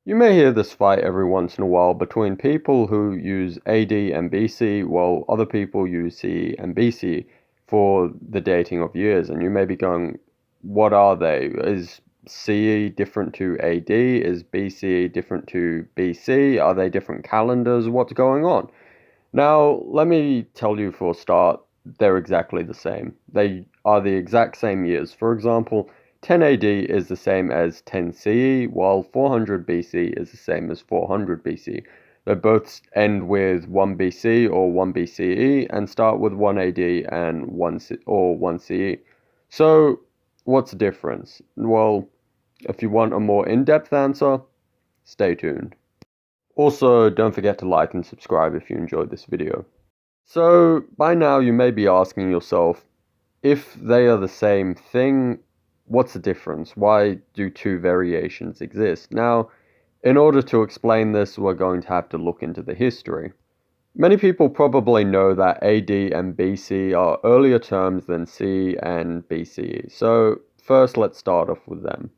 You may hear this fight every once in a while between people who use AD and BC while other people use CE and BCE for the dating of years, and you may be going, what are they? Is CE different to AD? Is BCE different to BC? Are they different calendars? What's going on? Now, let me tell you for a start, they're exactly the same. They are the exact same years. For example, 10 AD is the same as 10 CE, while 400 BC is the same as 400 BC. They both end with 1 BC or 1 BCE and start with 1 AD and 1 CE. So, what's the difference? Well, if you want a more in-depth answer, stay tuned. Also, don't forget to like and subscribe if you enjoyed this video. So, by now you may be asking yourself, if they are the same thing, what's the difference? Why do two variations exist? Now, in order to explain this, we're going to have to look into the history. Many people probably know that AD and BC are earlier terms than CE and BCE, so first let's start off with them.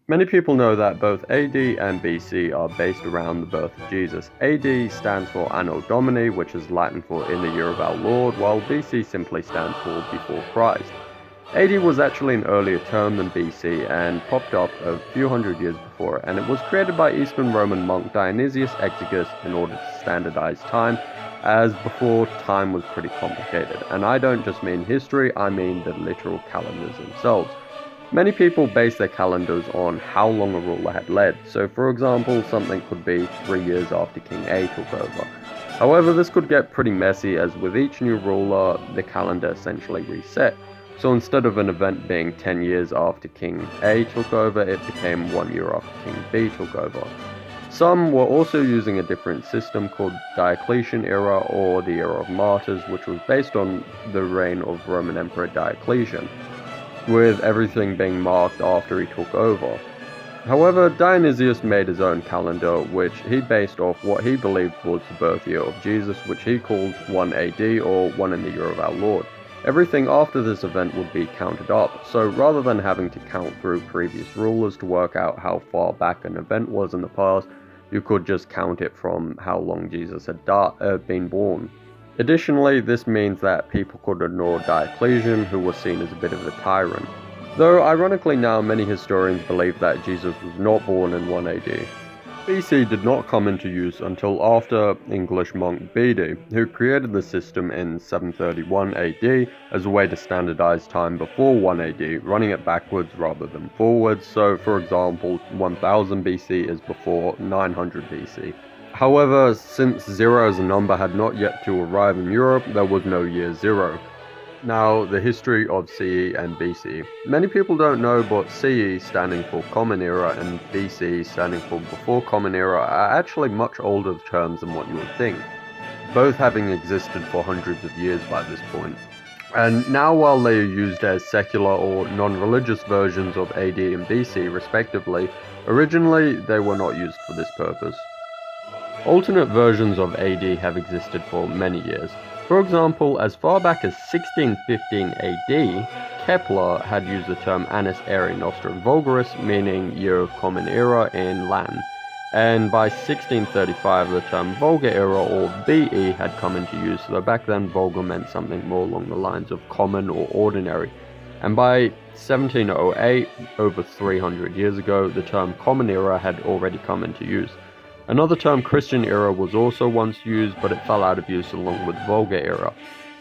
Many people know that both AD and BC are based around the birth of Jesus. AD stands for Anno Domini, which is Latin for in the year of our Lord, while BC simply stands for before Christ. AD was actually an earlier term than BC and popped up a few hundred years before, and it was created by Eastern Roman monk Dionysius Exiguus in order to standardize time, as before time was pretty complicated. And I don't just mean history, I mean the literal calendars themselves. Many people base their calendars on how long a ruler had led, so for example, something could be 3 years after King A took over. However, this could get pretty messy, as with each new ruler, the calendar essentially reset. So instead of an event being 10 years after King A took over, it became 1 year after King B took over. Some were also using a different system called Diocletian era, or the era of martyrs, which was based on the reign of Roman Emperor Diocletian, with everything being marked after he took over. However, Dionysius made his own calendar, which he based off what he believed was the birth year of Jesus, which he called 1 AD, or 1 in the year of our Lord. Everything after this event would be counted up, so rather than having to count through previous rulers to work out how far back an event was in the past, you could just count it from how long Jesus had been born. Additionally, this means that people could ignore Diocletian, who was seen as a bit of a tyrant. Though, ironically now, many historians believe that Jesus was not born in 1 AD. BC did not come into use until after English monk Bede, who created the system in 731 AD as a way to standardize time before 1 AD, running it backwards rather than forwards. So, for example, 1000 BC is before 900 BC. However, since 0 as a number had not yet to arrive in Europe, there was no year 0. Now, the history of CE and BCE. Many people don't know, but CE, standing for Common Era, and BCE, standing for Before Common Era, are actually much older terms than what you would think, both having existed for hundreds of years by this point. And now, while they are used as secular or non-religious versions of AD and BC respectively, originally they were not used for this purpose. Alternate versions of AD have existed for many years. For example, as far back as 1615 AD, Kepler had used the term Annus Eri Nostra Vulgaris, meaning Year of Common Era in Latin. And by 1635, the term Vulgar Era, or BE, had come into use, though back then vulgar meant something more along the lines of common or ordinary. And by 1708, over 300 years ago, the term Common Era had already come into use. Another term, Christian Era, was also once used, but it fell out of use along with Vulgar Era.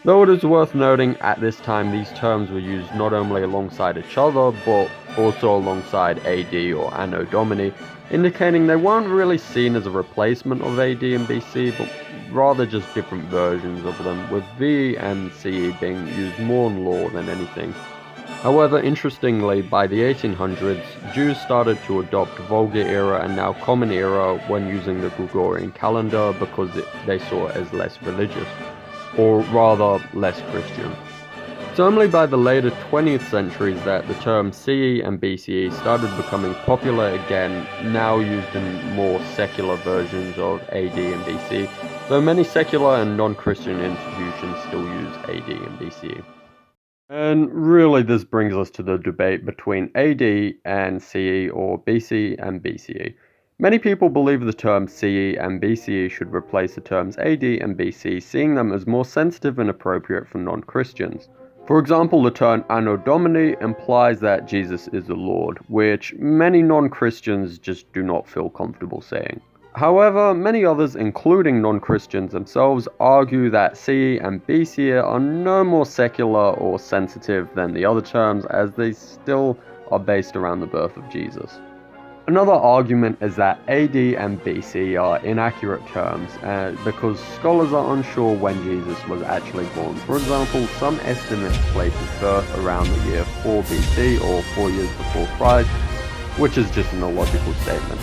Though it is worth noting, at this time these terms were used not only alongside each other, but also alongside AD or Anno Domini, indicating they weren't really seen as a replacement of AD and BC, but rather just different versions of them, with V and CE being used more in law than anything. However, interestingly, by the 1800s, Jews started to adopt Vulgar Era and now Common Era when using the Gregorian calendar because they saw it as less religious, or rather, less Christian. It's only by the later 20th centuries that the term CE and BCE started becoming popular again, now used in more secular versions of AD and BC, though many secular and non-Christian institutions still use AD and BCE. And really, this brings us to the debate between AD and CE, or BC and BCE. Many people believe the terms CE and BCE should replace the terms AD and BC, seeing them as more sensitive and appropriate for non-Christians. For example, the term Anno Domini implies that Jesus is the Lord, which many non-Christians just do not feel comfortable saying. However, many others, including non-Christians themselves, argue that CE and BCE are no more secular or sensitive than the other terms, as they still are based around the birth of Jesus. Another argument is that AD and BC are inaccurate terms because scholars are unsure when Jesus was actually born. For example, some estimates place his birth around the year 4 BC or 4 years before Christ, which is just an illogical statement.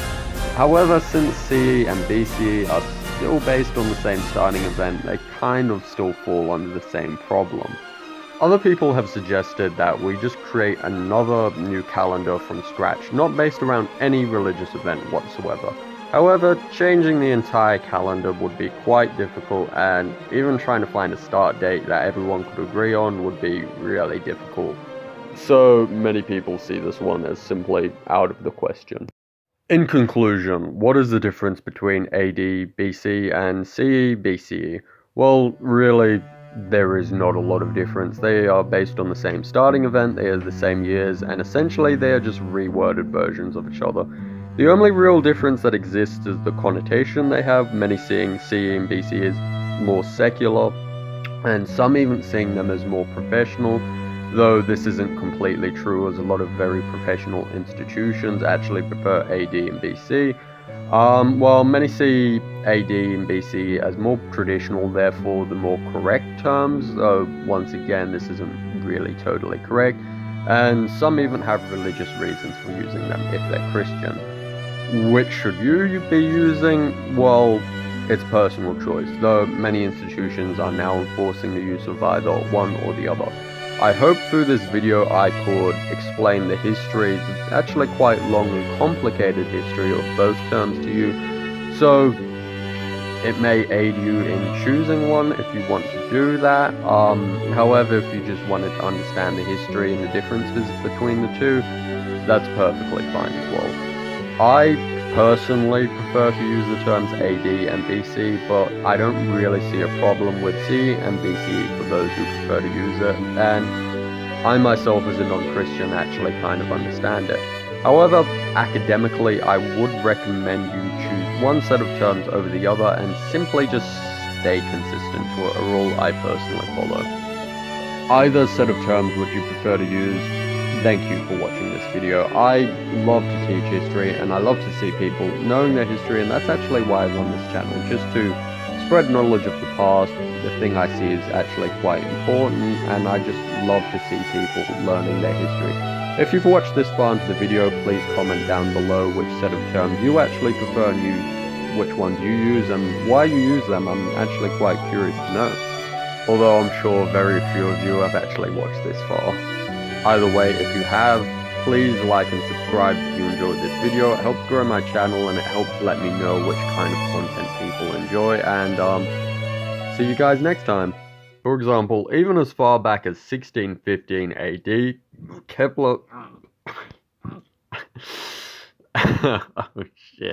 However, since CE and BCE are still based on the same starting event, they kind of still fall under the same problem. Other people have suggested that we just create another new calendar from scratch, not based around any religious event whatsoever. However, changing the entire calendar would be quite difficult, and even trying to find a start date that everyone could agree on would be really difficult. So many people see this one as simply out of the question. In conclusion, what is the difference between AD, BC, and CE, BCE? Well, really, there is not a lot of difference. They are based on the same starting event, they are the same years, and essentially they are just reworded versions of each other. The only real difference that exists is the connotation they have, many seeing CE and BC as more secular, and some even seeing them as more professional, though this isn't completely true, as a lot of very professional institutions actually prefer AD and BC. While many see AD and BC as more traditional, therefore the more correct terms, though once again this isn't really totally correct, and some even have religious reasons for using them if they're Christian. Which should you be using? Well, it's personal choice, though many institutions are now enforcing the use of either one or the other. I hope through this video I could explain the history, the actually quite long and complicated history of both terms to you, so it may aid you in choosing one if you want to do that. However, if you just wanted to understand the history and the differences between the two, that's perfectly fine as well. I personally prefer to use the terms AD and BC, but I don't really see a problem with C and BC for those who prefer to use it, and I myself as a non-Christian actually kind of understand it. However, academically I would recommend you choose one set of terms over the other and simply just stay consistent to a rule I personally follow. Either set of terms would you prefer to use? Thank you for watching this video. I love to teach history and I love to see people knowing their history, and that's actually why I run this channel, just to spread knowledge of the past. The thing I see is actually quite important, and I just love to see people learning their history. If you've watched this far into the video, please comment down below which set of terms you actually prefer and which ones you use and why you use them. I'm actually quite curious to know. Although I'm sure very few of you have actually watched this far. Either way, if you have, please like and subscribe if you enjoyed this video. It helps grow my channel and it helps let me know which kind of content people enjoy, and see you guys next time. For example, even as far back as 1615 AD, Kepler... Oh shit.